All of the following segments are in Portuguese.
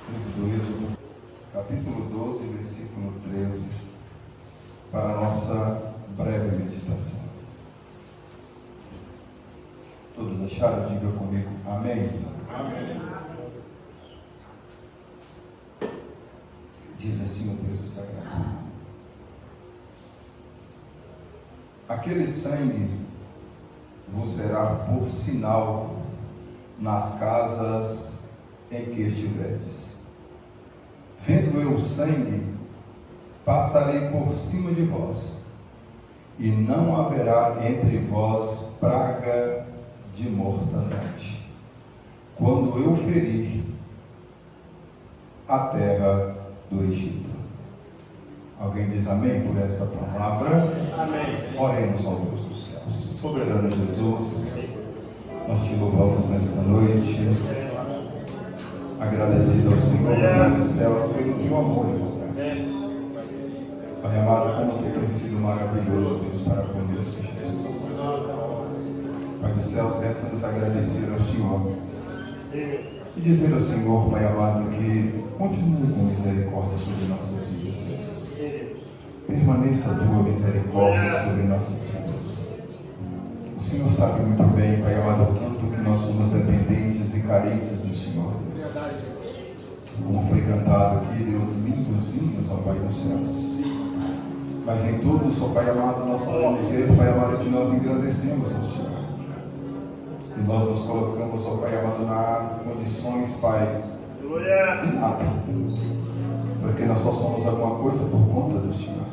Livro do Êxodo, capítulo 12, versículo 13, para a nossa breve meditação. Todos acharam? Diga comigo, amém. Amém. Diz assim o texto sagrado: aquele sangue vos será por sinal nas casas em que estiverdes. Vendo eu o sangue, passarei por cima de vós, e não haverá entre vós praga de mortandade, quando eu ferir a terra do Egito. Alguém diz amém por essa palavra? Amém. Oremos ao Deus dos céus. Soberano Jesus, nós te louvamos nesta noite, agradecido ao Senhor, Pai dos céus, pelo teu amor e bondade. Pai amado, como tu tem sido maravilhoso, Deus, para conosco, Jesus. Pai dos céus, resta-nos agradecer ao Senhor e dizer ao Senhor, Pai amado, que continue com misericórdia sobre nossas vidas, Deus. Permaneça a tua misericórdia sobre nossas vidas. O Senhor sabe muito bem, Pai amado, o quanto que nós somos dependentes e carentes do Senhor, Deus. Como foi cantado aqui, Deus, lindos hinos, ó Pai dos céus. Mas em todos, ó Pai amado, nós podemos ver, Pai amado, que nós engrandecemos ao Senhor. E nós nos colocamos, ó Pai amado, nas condições, Pai, de nada. Porque nós só somos alguma coisa por conta do Senhor.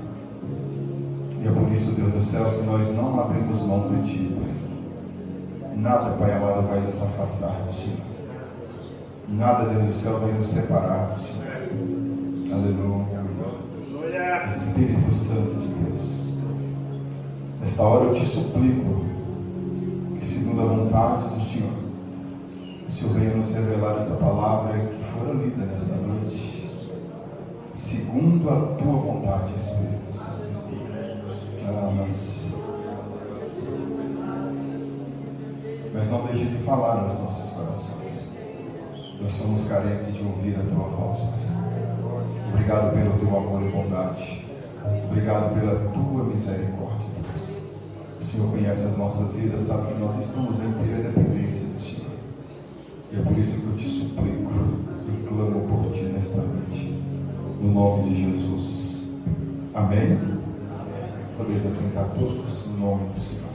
E é por isso, Deus dos céus, que nós não abrimos mão de Ti, Pai. Nada, Pai amado, vai nos afastar do Senhor. Nada, Deus do céu, vai nos separar do Senhor. Aleluia. Espírito Santo de Deus, nesta hora eu te suplico que, segundo a vontade do Senhor, o Senhor venha nos revelar essa palavra que fora lida nesta noite, segundo a tua vontade, Espírito Santo. Mas não deixe de falar nos nossos corações. Nós somos carentes de ouvir a tua voz, Pai. Obrigado pelo teu amor e bondade. Obrigado pela tua misericórdia, Deus. O Senhor conhece as nossas vidas, sabe que nós estamos em inteira dependência do Senhor. E é por isso que eu te suplico e clamo por ti nesta noite, no nome de Jesus. Amém? Podeis assentar todos no nome do Senhor.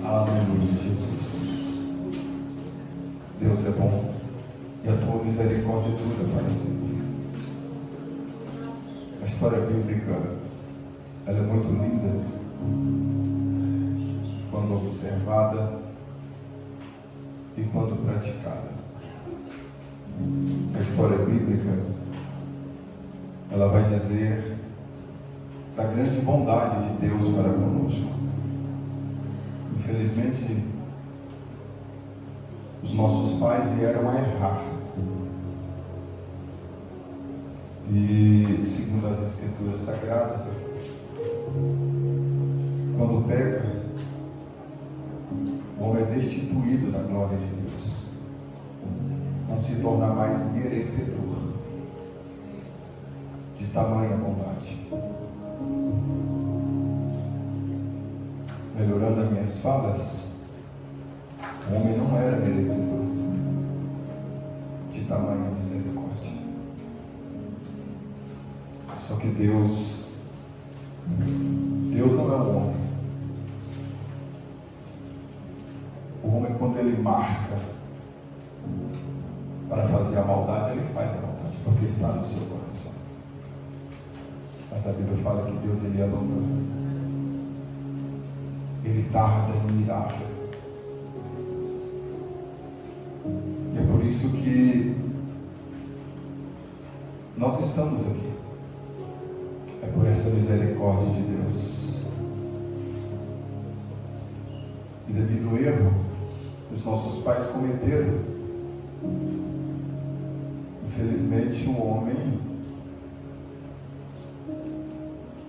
Aleluia, Jesus. Deus é bom e a tua misericórdia dura para sempre. A história bíblica, ela é muito linda quando observada e quando praticada. A história bíblica, ela vai dizer da grande bondade de Deus para conosco. Infelizmente, os nossos pais vieram a errar. E, segundo as Escrituras Sagradas, quando peca, o homem é destituído da glória de Deus. Não se torna mais merecedor de tamanha bondade. Melhorando as minhas falas, o homem não era merecedor de tamanha misericórdia. Só que Deus não é um homem. O homem, quando ele marca para fazer a maldade, ele faz a maldade, porque está no seu coração. Mas a Bíblia fala que Deus, ele é longo, ele tarda em irar. E é por isso que nós estamos aqui. É por essa misericórdia de Deus. E devido ao erro que os nossos pais cometeram, infelizmente o homem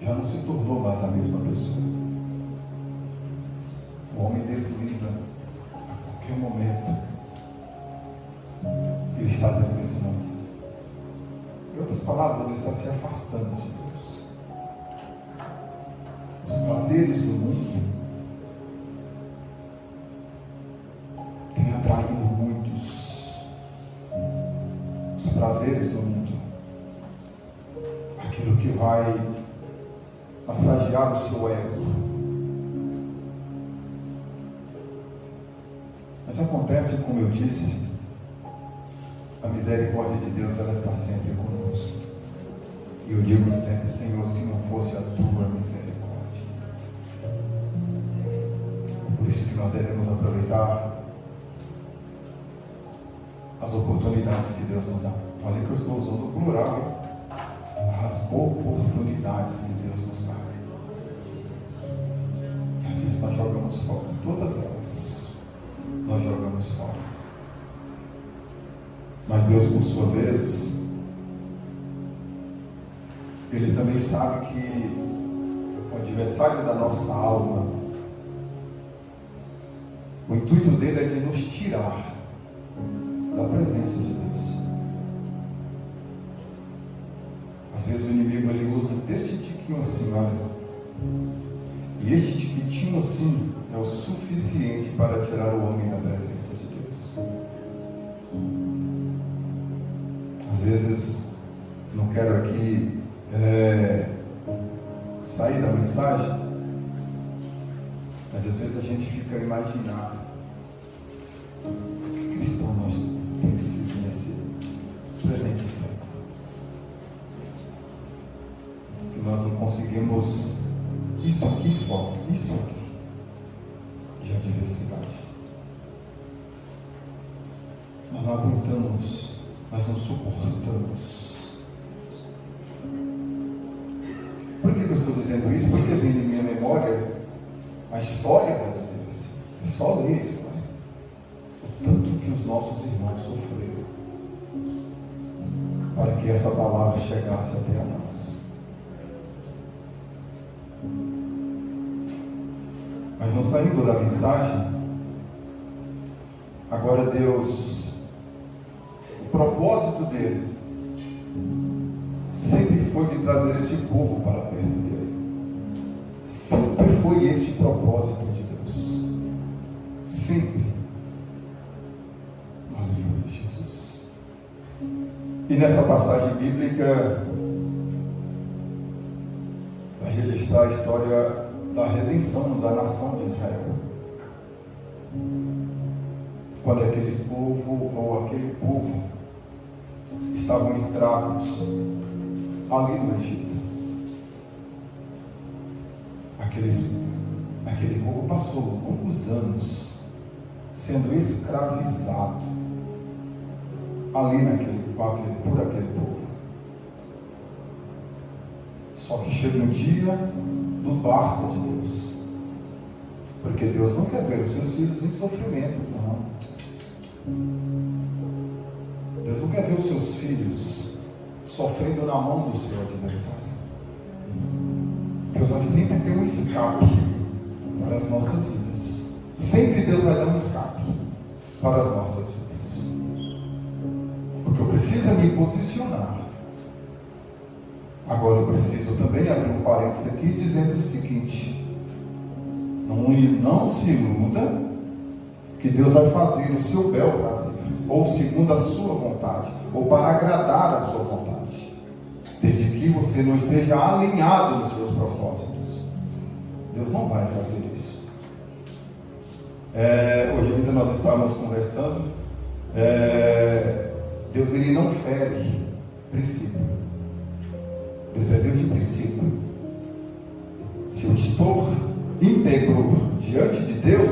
já não se tornou mais a mesma pessoa. O homem desliza a qualquer momento Ele está deslizando. Em outras palavras, ele está se afastando de Deus. Os prazeres do mundo têm atraído muitos. Os prazeres do mundo, aquilo que vai massagear o seu ego. Mas acontece, como eu disse, a misericórdia de Deus, ela está sempre conosco. E eu digo sempre: Senhor, se não fosse a tua misericórdia. É por isso que nós devemos aproveitar as oportunidades que Deus nos dá. Olha que eu estou usando o plural, hein? As oportunidades que Deus nos dá. E às vezes nós jogamos fora, todas elas nós jogamos fora. Mas Deus, por sua vez, Ele também sabe que o adversário da nossa alma, o intuito dele é de nos tirar da presença de Deus. Às vezes o inimigo, ele usa deste tiquinho assim, olha. E este tiquitinho assim é o suficiente para tirar o homem da presença de Deus. Às vezes, não quero aqui sair da mensagem, mas às vezes a gente fica imaginando que cristão nós temos sido nesse presente século. Que nós não conseguimos isso aqui de adversidade. Nós não aguentamos, nós não suportamos. Por que eu estou dizendo isso? Porque vem em minha memória a história, vai dizer assim. É só ler a história. O tanto que os nossos irmãos sofreram para que essa palavra chegasse até a nós. Mas não saindo da mensagem, agora Deus, o propósito dele sempre foi de trazer esse povo para perto dele. Sempre foi esse o propósito de Deus. Sempre. Aleluia, Jesus. E nessa passagem bíblica vai registrar a história da redenção da nação de Israel. Quando aquele povo estavam escravos ali no Egito. Aquele povo passou longos anos sendo escravizado ali por aquele povo. Só que chega um dia do basta de Deus, porque Deus não quer ver os seus filhos em sofrimento, não. Deus não quer ver os seus filhos sofrendo na mão do seu adversário. Deus vai sempre ter um escape para as nossas vidas. Sempre Deus vai dar um escape para as nossas vidas. Porque eu preciso me posicionar. Agora eu preciso também abrir um parênteses aqui dizendo o seguinte: não se iluda que Deus vai fazer o seu bel prazer, ou segundo a sua vontade, ou para agradar a sua vontade, desde que você não esteja alinhado nos seus propósitos. Deus não vai fazer isso. Hoje ainda nós estávamos conversando. Deus, ele não fere princípio. Deus é Deus de princípio. Se eu estou íntegro diante de Deus,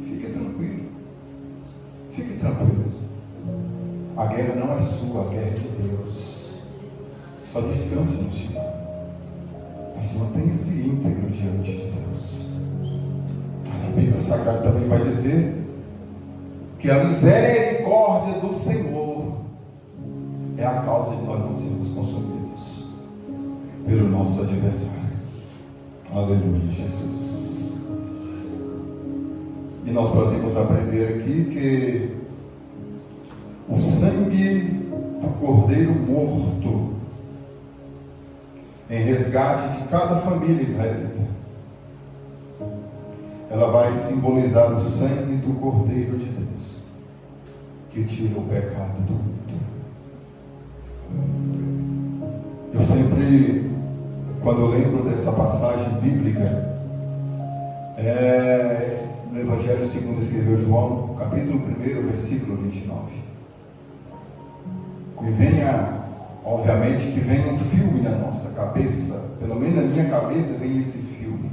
fique tranquilo. Fique tranquilo. A guerra não é sua, a guerra é de Deus. Só descanse no Senhor. Mas mantenha-se íntegro diante de Deus. Mas a Bíblia Sagrada também vai dizer que a misericórdia do Senhor é a causa de nós não sermos consumidos pelo nosso adversário. Aleluia, Jesus. E nós podemos aprender aqui que o sangue do Cordeiro morto em resgate de cada família israelita. Ela vai simbolizar o sangue do Cordeiro de Deus, que tira o pecado do mundo. Eu sempre, quando eu lembro dessa passagem bíblica, no Evangelho segundo escreveu João, capítulo 1, versículo 29. Me venha, obviamente que vem um filme na nossa cabeça, pelo menos na minha cabeça vem esse filme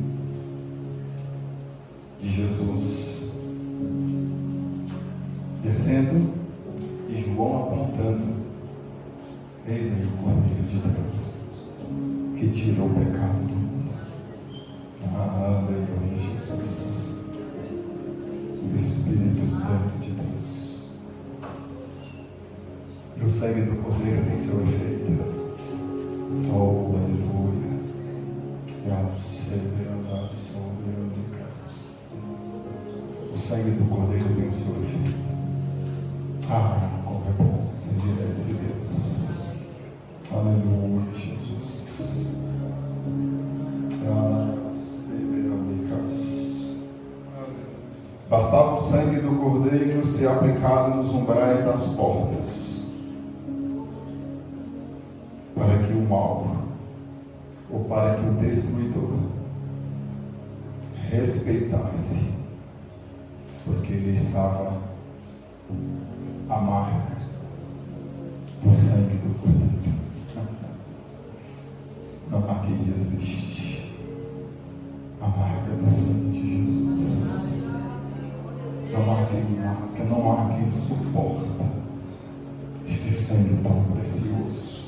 de Jesus descendo e João apontando: eis aí o Cordeiro de Deus, que tirou o pecado do mundo. Aleluia, Jesus. O Espírito Santo de Deus. E o sangue do Cordeiro tem seu efeito. Oh, aleluia. O sangue do Cordeiro tem o seu efeito. Como é bom servir a esse Deus. Aleluia, Jesus. Bastava o sangue do Cordeiro ser aplicado nos umbrais das portas, para que o mal, ou para que o destruidor, respeitasse, porque ele estava à marca do sangue do Cordeiro. Não há quem resiste a marca do sangue de Jesus. Não há quem marca, não há quem suporta esse sangue tão precioso.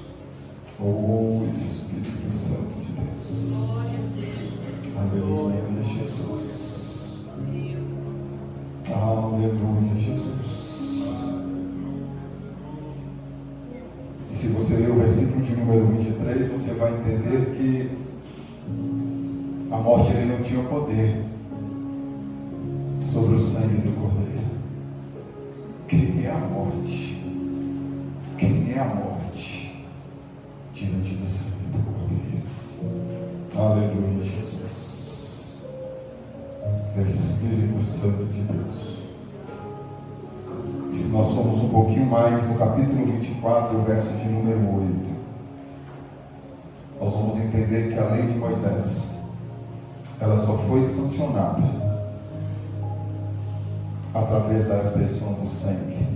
Oh, Espírito Santo de Deus. Aleluia, Jesus. Aleluia, Jesus. E se você ler o versículo de número 23, você vai entender que a morte ele não tinha poder sobre o sangue do Cordeiro. Quem é a morte? Quem é a morte diante do sangue do Cordeiro? Aleluia, Jesus. Espírito Santo de Deus. E se nós formos um pouquinho mais no capítulo 24, o verso de número 8, nós vamos entender que a lei de Moisés, ela só foi sancionada através da expressão do sangue.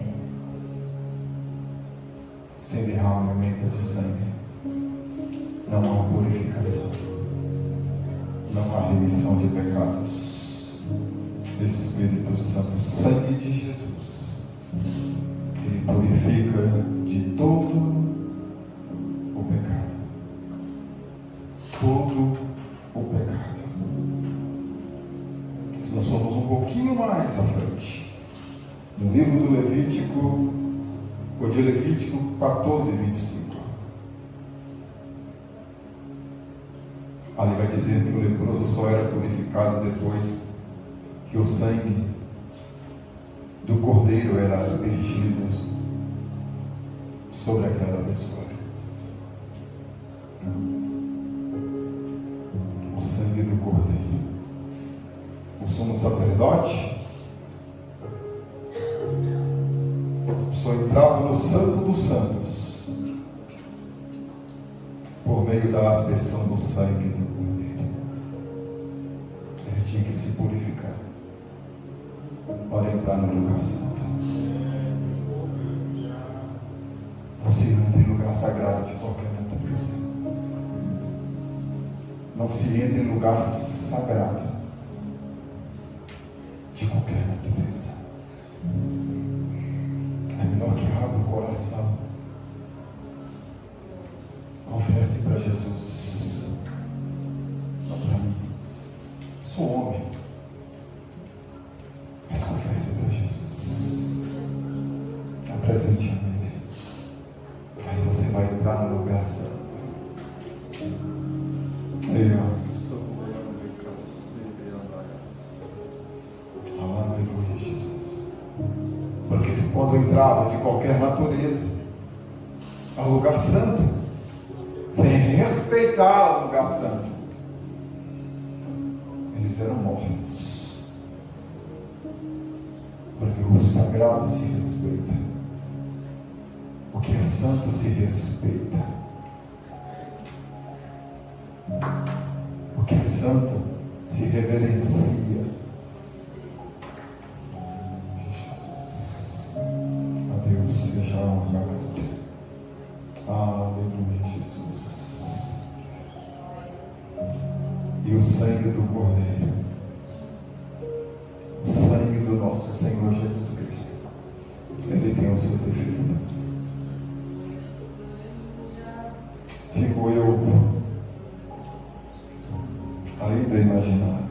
Sem derramamento de sangue não há purificação, não há remissão de pecados. Espírito Santo, sangue de Jesus, ele purifica de todo o pecado, todo o pecado. Se nós formos um pouquinho mais à frente, no livro do Levítico, ou de Levítico 14, 25, ali vai dizer que o leproso só era purificado depois que o sangue do Cordeiro era aspergido sobre aquela pessoa. O sangue do Cordeiro. O sumo sacerdote só entrava no Santo dos Santos por meio da aspersão do sangue do Cordeiro. Ele tinha que se purificar para entrar no lugar santo. Não se entra em lugar sagrado de qualquer natureza. Não se entra em lugar sagrado de qualquer natureza. É melhor que abra o coração. Confesse para Jesus. Não para mim. Sou homem. Mas confesse para Jesus. Apresente a Ele. Aí você vai entrar no lugar santo. Aleluia, Jesus. Porque quando entrava de qualquer natureza ao lugar santo, sem respeitar o lugar santo, eles eram mortos, porque o sagrado se respeita, o que é santo se respeita, o que é santo se reverencia. Jesus, a Deus seja a honra e a glória. Aleluia, Jesus. E o sangue do Cordeiro, o sangue do nosso Senhor Jesus Cristo, ele tem os seus efeitos. Fico eu ainda a imaginar.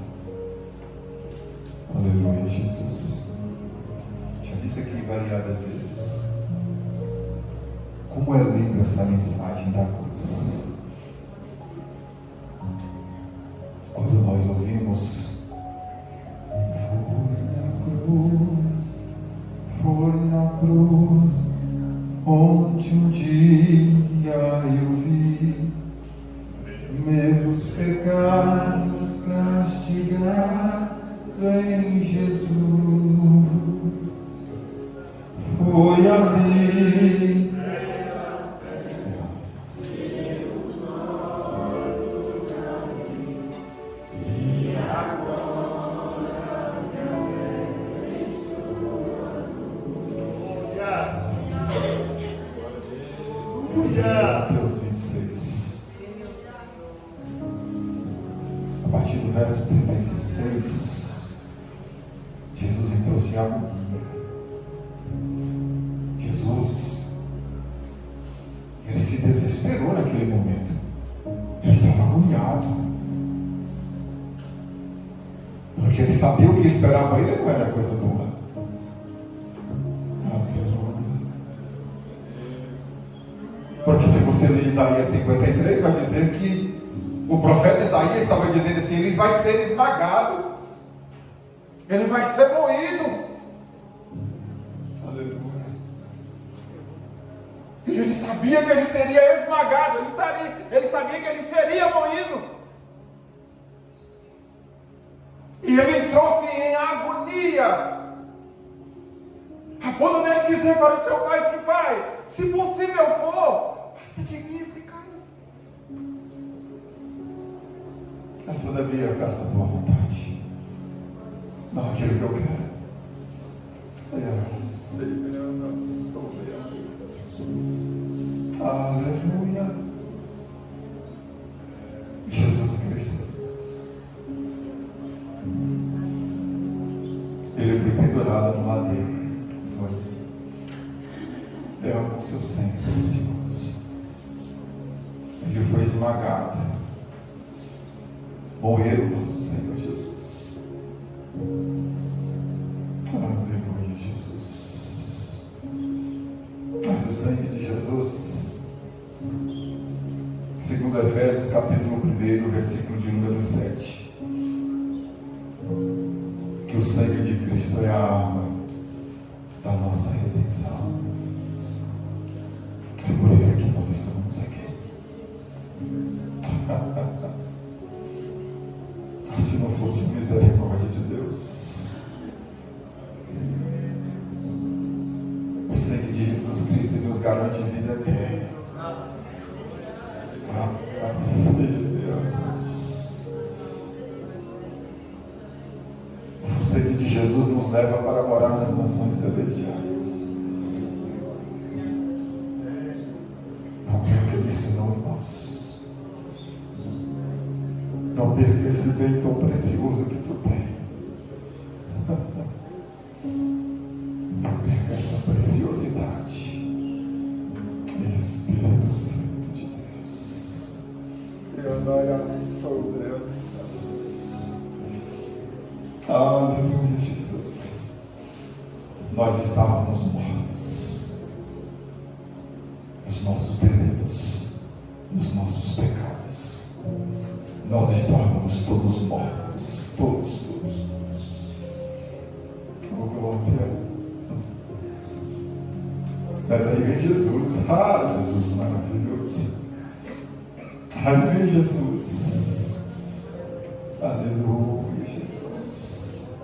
Aleluia, Jesus. Já disse aqui variadas vezes como é linda essa mensagem da cruz. Quando nós ouvimos, foi na cruz, onde um dia eu vi meus pecados castigados em Jesus. Foi ali. Mateus 26, a partir do verso 36, Jesus entrou em agonia. Jesus, ele se desesperou naquele momento, ele estava agoniado, porque ele sabia o que esperava ele não era coisa boa. Porque se você ler Isaías 53, vai dizer que o profeta Isaías estava dizendo assim: ele vai ser esmagado, ele vai ser moído. Aleluia. E ele sabia que ele seria esmagado, ele sabia que ele seria moído. E ele entrou-se em agonia, a ponto dele dizer para o seu pai assim: pai, se possível for, passa de mim esse cálice. Mas todavia faça a tua vontade, não aquilo que eu quero. Aleluia. Jesus Cristo, ele foi pendurado no madeiro, derramou o seu sangue precioso, ele foi esmagado, morreu o nosso Senhor Jesus. Aleluia, Jesus. Mas o sangue de Jesus, segundo Efésios capítulo 1, versículo de número 7, que o sangue de Cristo é a arma da nossa redenção. É por ele que nós estamos aqui. Se não fosse a misericórdia de Deus, o sangue de Jesus Cristo nos garante vida eterna. O sangue de Jesus nos leva para morar nas nações celestiais. Não perca isso, não, irmãos. Não perca esse bem tão precioso que tu tem. Não perca essa preciosidade. Espírito Santo de Deus. Aleluia, Jesus. Nós estávamos mortos nos nossos delitos, nos nossos pecados. Nós estávamos todos mortos, todos. Oh, glória. Mas aí vem Jesus. Ah, Jesus maravilhoso. Aí vem Jesus. Aleluia, Jesus.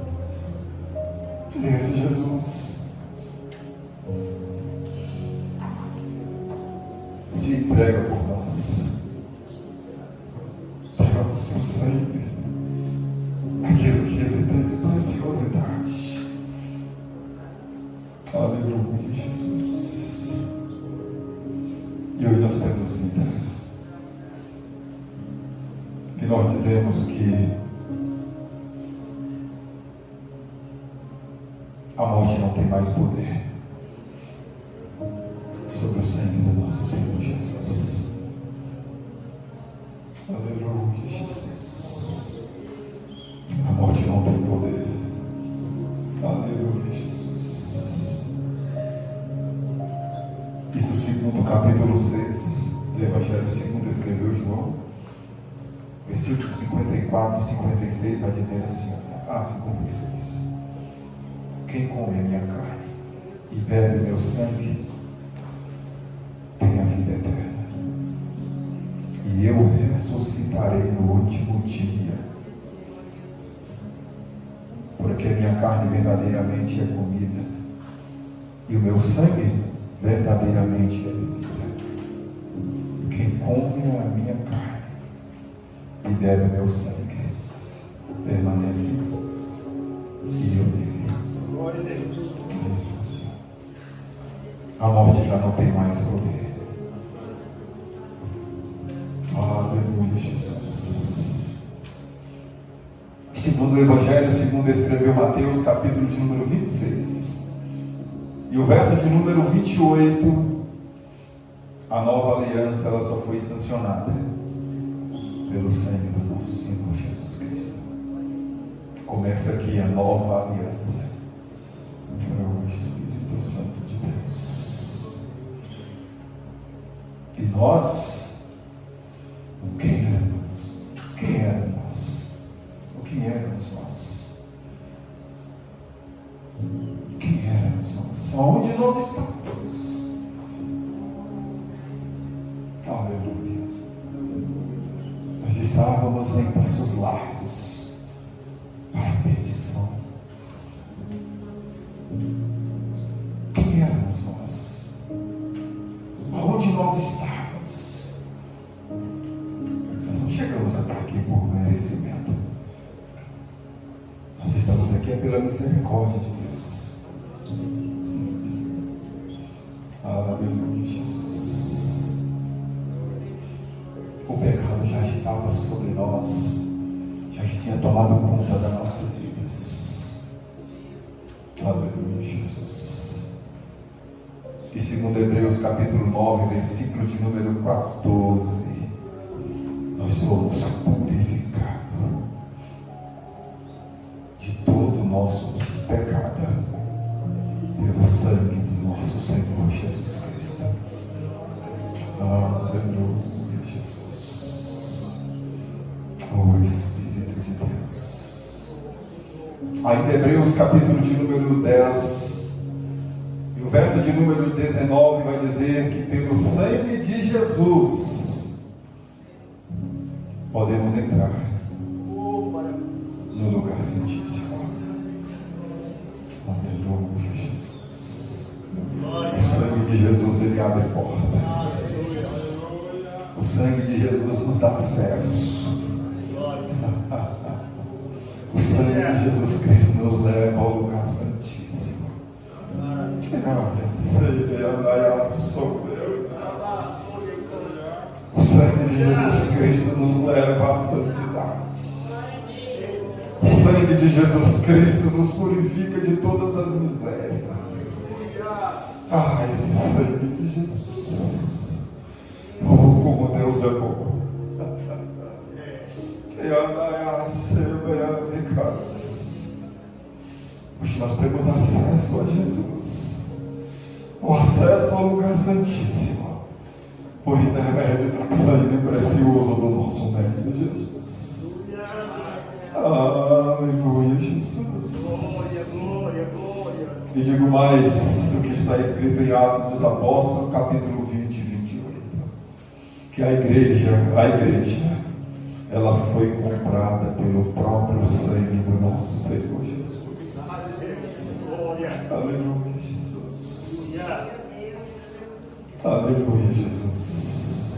Esse Jesus se entrega por nós. Pega o seu sangue, aquilo que Ele tem de preciosidade. Aleluia, Jesus. E hoje nós temos vida. E nós dizemos que a morte não tem mais poder sobre o sangue do nosso Senhor Jesus. Aleluia, Jesus. A morte não tem poder. Aleluia, Jesus. Isso segundo o capítulo 6 do Evangelho segundo escreveu João, versículos 54 e 56 vai dizer assim, 56. Quem come a minha carne e bebe meu sangue tem a vida eterna, e eu ressuscitarei no último dia, porque a minha carne verdadeiramente é comida e o meu sangue verdadeiramente é bebida. Quem come a minha carne e bebe o meu sangue permanece em mim e eu nele. A morte já não tem mais poder. Aleluia, Jesus. Segundo o Evangelho, segundo escreveu Mateus, capítulo de número 26 e o verso de número 28, a nova aliança ela só foi sancionada pelo sangue do nosso Senhor Jesus Cristo. Começa aqui a nova aliança. É o Espírito Santo de Deus. E nós, quem éramos? Quem éramos? O que éramos nós? Quem éramos nós? Onde nós estávamos? Aleluia. Nós estávamos em passos largos para a perdição. Quem éramos nós? Onde nós estávamos? Nós não chegamos até aqui por merecimento. Nós estamos aqui pela misericórdia de Deus. Aleluia, Jesus. O pecado já estava sobre nós, já tinha tomado conta das nossas vidas. Aleluia, Jesus. E segundo Hebreus capítulo 9, versículo de número 14, nós somos purificados de todo o nosso pecado pelo sangue do nosso Senhor Jesus Cristo. Aleluia, Jesus. O Espírito de Deus. Ainda Hebreus capítulo de número 10 e o verso de número 19 vai dizer que pelo sangue de Jesus podemos entrar no lugar santíssimo. Aleluia, Jesus. O sangue de Jesus ele abre portas. O sangue de Jesus nos dá acesso. O sangue de Jesus Cristo nos leva ao lugar santíssimo. O sangue de Jesus Cristo nos leva à santidade. O sangue de Jesus Cristo nos purifica de todas as misérias. Ah, esse sangue de Jesus. Oh, como Deus é bom. Hoje nós temos acesso a Jesus, o acesso ao lugar santíssimo, por intermédio do sangue precioso do nosso Mestre Jesus. Aleluia, Jesus. E digo mais, o que está escrito em Atos dos Apóstolos, capítulo 20 e 28. Que a igreja, ela foi comprada pelo próprio sangue do nosso Senhor Jesus. Aleluia, Jesus. Aleluia, Jesus.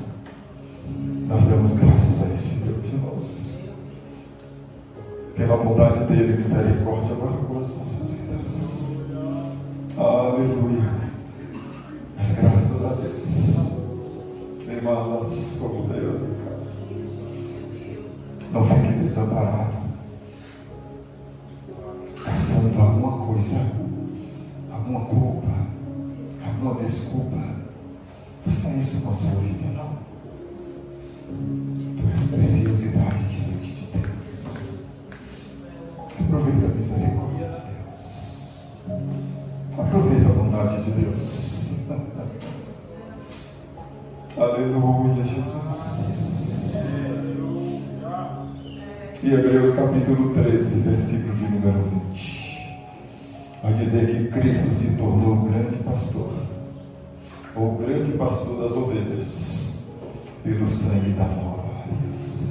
Nós damos graças a esse Deus, irmãos, pela bondade dele, misericórdia agora com as nossas vidas. Aleluia. Mas graças a Deus, irmãs, como Deus, não fique desamparado, caçando alguma coisa, alguma culpa, alguma desculpa. Faça isso com a sua vida, não. Tu és preciosidade diante de Deus. Aproveita a misericórdia de Deus. Aproveita a bondade de Deus. Aleluia, Jesus. E Hebreus capítulo 13, versículo de número 20. Vai dizer que Cristo se tornou o grande pastor, o grande pastor das ovelhas, pelo sangue da nova aliança.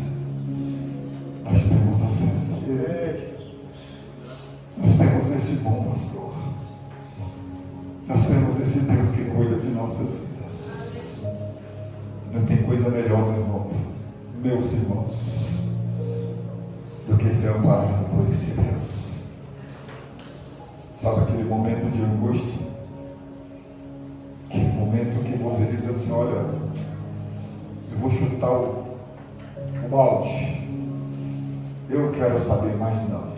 Nós temos acesso a Ele. Nós temos esse bom pastor. Nós temos esse Deus que cuida de nossas vidas. Não tem coisa melhor, meu irmão, meus irmãos, do que ser amparado por esse Deus. Sabe aquele momento de angústia? Aquele momento que você diz assim: olha, eu vou chutar o balde, eu quero saber mais não.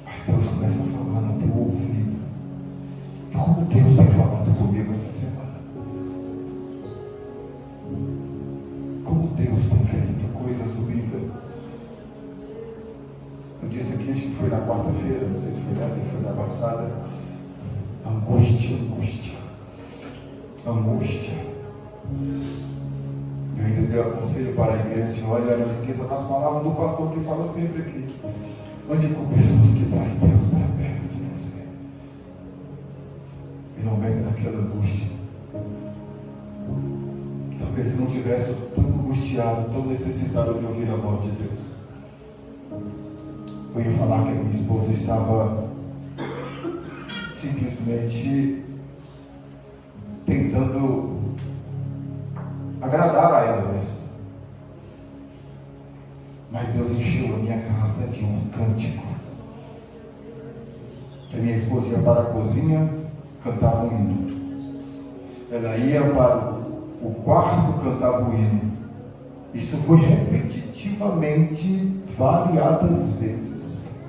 Aí Deus começa a falar no teu ouvido. Como Deus tem falado comigo essa semana. Como Deus tem feito coisas lindas. Eu disse aqui, acho que foi na quarta-feira, não sei se foi nessa, foi na passada. Angústia. Eu ainda dei um conselho para a igreja assim: olha, não esqueça das palavras do pastor que fala sempre aqui. Ande com pessoas que traz Deus para perto de você. E no momento daquela angústia, talvez se não tivesse tão angustiado, tão necessitado de ouvir a voz de Deus, eu ia falar que a minha esposa estava simplesmente tentando agradar a ela mesma. Mas Deus encheu a minha casa de um cântico. A minha esposa ia para a cozinha, cantava um hino. Ela ia para o quarto, cantava um hino. Isso foi repetitivamente, variadas vezes.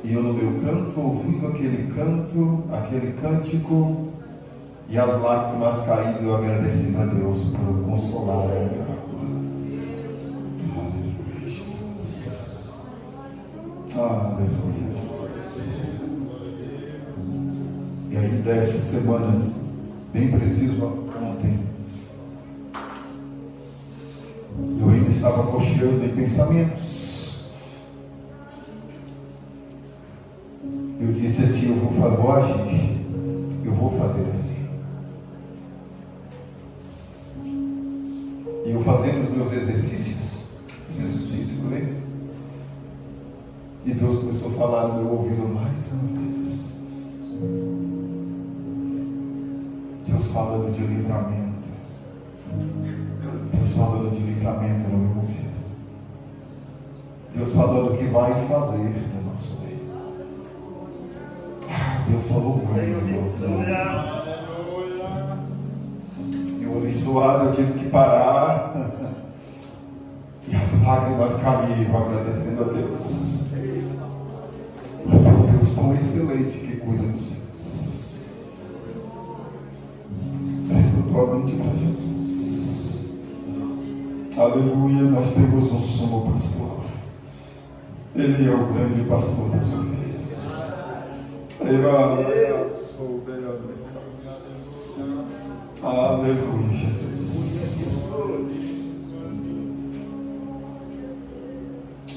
E eu no meu canto, ouvindo aquele canto, aquele cântico, e as lágrimas caindo, agradecendo a Deus por consolar a minha alma. Aleluia, Jesus. Aleluia, Jesus. E ainda essas semanas, bem preciso ontem, eu ainda estava cocheando em pensamentos. Eu disse assim: eu vou agir, eu vou fazer assim. E eu fazendo os meus exercícios físicos, né? E Deus começou a falar no meu ouvido mais uma vez. Deus falando de livramento. Deus falando de livramento no meu ouvido. Deus falando que vai fazer no nosso meio. Deus falou muito no meu ouvido. Eu olhei suado, eu tive que parar. E as lágrimas caíram, agradecendo a Deus. Porque é um Deus tão excelente que cuida dos seus. Presta tua mente para Jesus. Aleluia, nós temos um sumo pastor. Ele é o grande pastor das ovelhas. Aleluia, Jesus.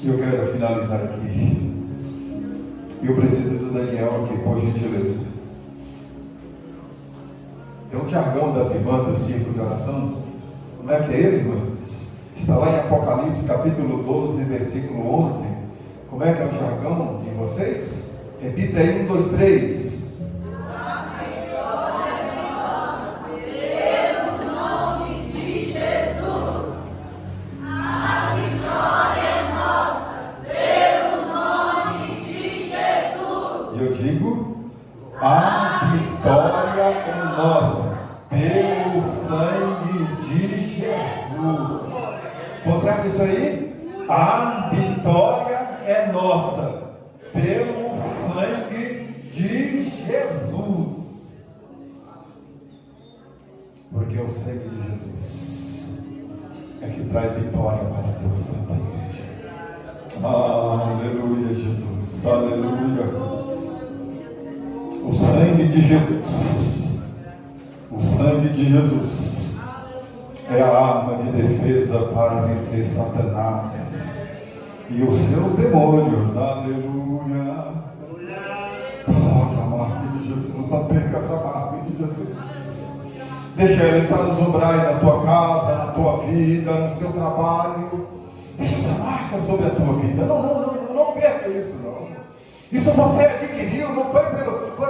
Eu quero finalizar aqui E eu preciso do Daniel aqui, por gentileza. Tem um jargão das irmãs do círculo de oração. Como é que é ele, irmãs? Está lá em Apocalipse, capítulo 12, versículo 11. Como é que é o jargão de vocês? Repita aí, 1, 2, 3. Eu digo, a vitória é nossa, pelo sangue de Jesus. Consegue isso aí? A vitória é nossa, pelo sangue de Jesus. Porque o sangue de Jesus é que traz vitória para a tua santa igreja. Aleluia, Jesus, aleluia. O sangue de Jesus, o sangue de Jesus é a arma de defesa para vencer Satanás e os seus demônios. Aleluia. Coloque a marca de Jesus, não perca essa marca de Jesus. Deixa ela estar nos umbrais da tua casa, na tua vida, no seu trabalho. Deixa essa marca sobre a tua vida. Não perca isso, não. Isso você adquiriu, não foi por